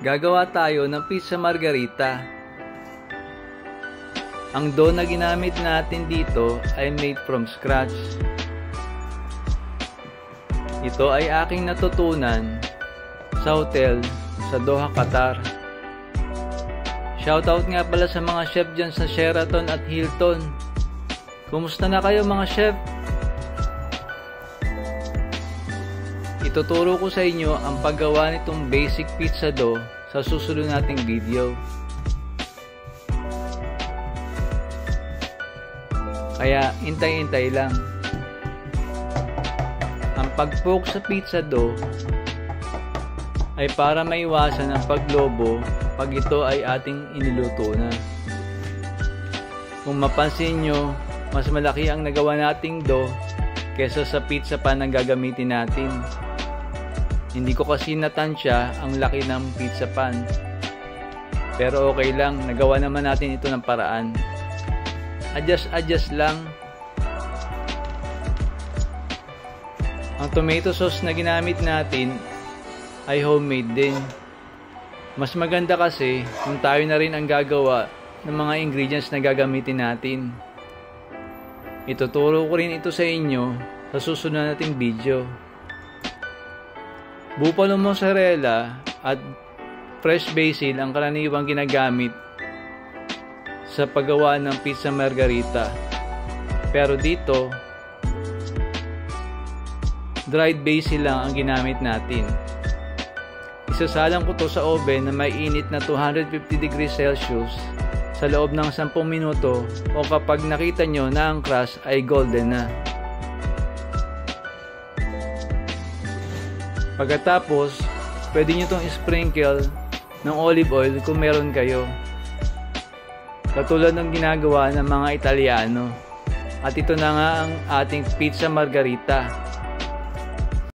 Gagawa tayo ng pizza margherita. Ang dough na ginamit natin dito ay made from scratch. Ito ay aking natutunan sa hotel sa Doha, Qatar. Shoutout nga pala sa mga chef dyan sa Sheraton at Hilton. Kumusta na kayo mga chef? Ituturo ko sa inyo ang paggawa nitong basic pizza dough sa susunod nating video. Kaya hintay-hintay lang. Ang pag-poke sa pizza dough ay para maiwasan ang paglobo pag ito ay ating iniluto na. Kung mapansin nyo, mas malaki ang nagawa nating dough kesa sa pizza pan na gagamitin natin. Hindi ko kasi natansya ang laki ng pizza pan. Pero okay lang, nagawa naman natin ito ng paraan. Adjust lang. Ang tomato sauce na ginamit natin ay homemade din. Mas maganda kasi kung tayo na rin ang gagawa ng mga ingredients na gagamitin natin. Ituturo ko rin ito sa inyo sa susunod nating video. Buffalo mozzarella at fresh basil ang karaniwang ginagamit sa paggawa ng pizza margherita. Pero dito, dried basil lang ang ginamit natin. Isasalang ko to sa oven na may init na 250 degrees Celsius sa loob ng 10 minuto o kapag nakita nyo na ang crust ay golden na. Pagkatapos, pwede nyo itong sprinkle ng olive oil kung meron kayo. Katulad ng ginagawa ng mga Italiano. At ito na nga ang ating pizza margherita.